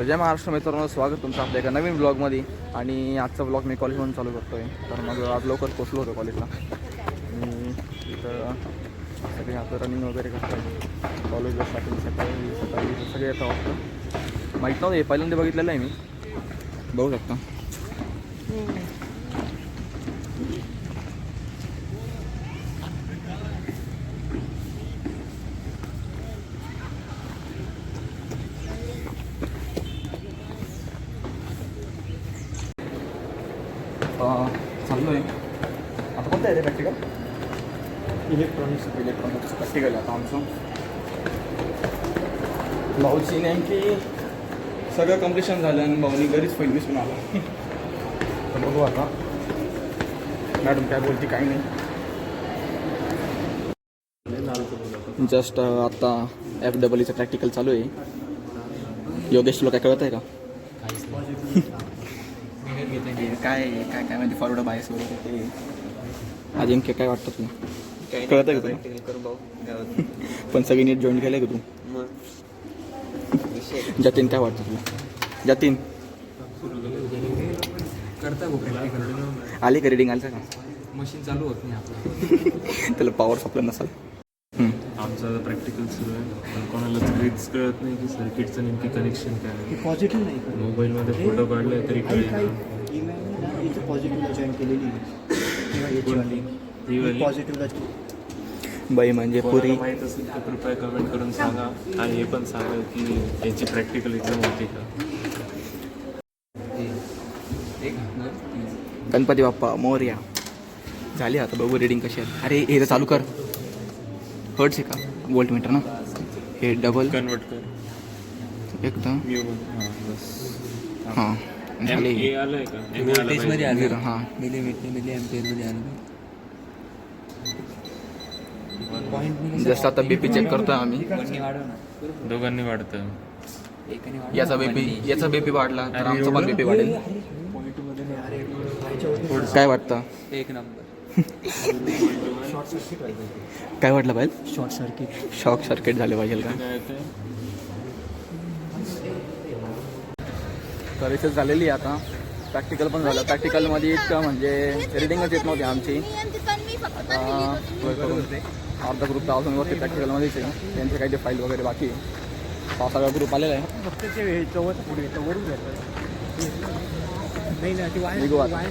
तर जय महाराष्ट्र मित्रांनो, स्वागत तुमचं आपल्या एका नवीन ब्लॉगमध्ये. आणि आजचा ब्लॉग मी कॉलेजमधून चालू करतो आहे. तर मग आज लवकर पोचलो होतो कॉलेजला. आणि इथं सगळे आता रनिंग वगैरे करतात कॉलेजला. सकाळी सगळे येतं वाटतं. माहीत नव्हतं, हे पहिल्यांदा बघितलेलं आहे मी. बघू शकता. चाललो आहे आता. कोणतं आहे रे प्रॅक्टिकल? इलेक्ट्रॉनिक्स प्रॅक्टिकल आहे आता आमचं. भाऊची नेमकी सगळं कम्प्लिशन झालं आणि भाऊनी घरीच पहिली विसरून आला. तर बघू आता मॅडम काय बोलते काही नाही. जस्ट आता FEEचं प्रॅक्टिकल चालू आहे. योगेश तुला काय कळत आहे का? काय काय काय म्हणजे फॉरवर्ड बायस वगैरे ते अजिंक्य काय वाटतं तुला? कळत आहे का तुला? पण सगळी नीट जॉईन केलं आहे का तू? जतीन काय वाटतं तुला? जतीन आली का रिडिंग? आलं का? मशीन चालू होत नाही आपलं. त्याला पॉवर सप्लाय नसाल. आमचं प्रॅक्टिकल सुरू आहे, पण कोणालाच ग्रीड्स कळत नाही की सर्किटचं नेमकी कनेक्शन काय आहे. पॉझिटिव्ह नाही. मोबाईलमध्ये फोटो काढले तरी कळेल. पॉझिटिव्हला जॉईन केलेली पॉझिटिव्हला. बाई म्हणजे पुरी माहीत असेल तर कृपया कमेंट करून सांगा. आणि हे पण सांगा की याची प्रॅक्टिकल एक्झाम होती का. गणपती बाप्पा मोरया. झाली आता, बघू रिडिंग कशी आहे. अरे हे तर चालू कर. हर्ट्स आहे का? वोल्ट मीटर ना. हे डबल कन्वर्ट कर एकदम. बस. हां झाले. हे आलंय का? व्होल्टेजमध्ये आलं. हां मिली एम्पियरमध्ये आलं. जस्ट आता BP चेक करतोय आम्ही. दोघांनी वाढतं. याचा BP वाढला तर आमचा पण BP वाढेल. काय वाटतं? एक नंबर. काय वाटलं पाहिजे? शॉर्ट सर्किट झाले पाहिजे का? काय होतंय? तर इथेच झालेली आहे आता. प्रॅक्टिकल पण झालं. प्रॅक्टिकलमध्ये इतकं म्हणजे रिडिंगच येत नव्हती आमची. आता अर्धा ग्रुप तर अजून वरती प्रॅक्टिकलमध्येच आहे. त्यांचे काही ते फाईल वगैरे बाकी आहे. 5-6 ग्रुप आलेला आहे. फक्त ते चवत पुढे वरून नाही ना, ती निघू आता.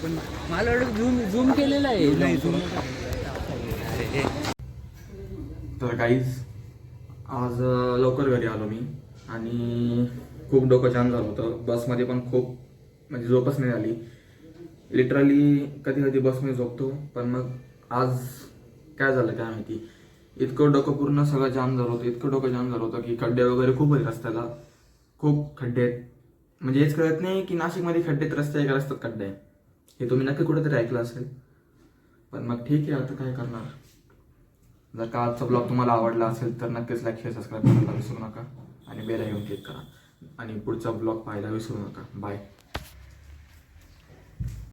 पण मला झूम केलेलं आहे. तर काहीच आज लवकर घरी आलो मी. आणि खूप डोकं जाम झालं होतं. बसमध्ये पण खूप म्हणजे झोपच नाही आली. लिटरली कधी कधी बसमध्ये झोपतो, पण मग आज काय झालं काय माहिती. इतकं डोकं पूर्ण सगळं जाम झालं होतं. इतकं डोकं जाम झालं होतं की खड्डे वगैरे खूप आहेत रस्त्याला. खूप खड्डे आहेत. म्हणजे हेच कळत नाही की नाशिकमध्ये खड्डेत रस्ते आहे का रस्त्यात खड्डे आहे. हे तुम्ही नक्की कुठेतरी ऐकलं असेल. पण मग ठीक आहे, आता काय करणार. जर का आजचा ब्लॉग तुम्हाला आवडला असेल तर नक्कीच लाईक शेअर सबस्क्राईब करायला विसरू नका. आणि बेल आयकॉन क्लिक करा. आणि पुढचा ब्लॉग पाहायला विसरू नका. बाय.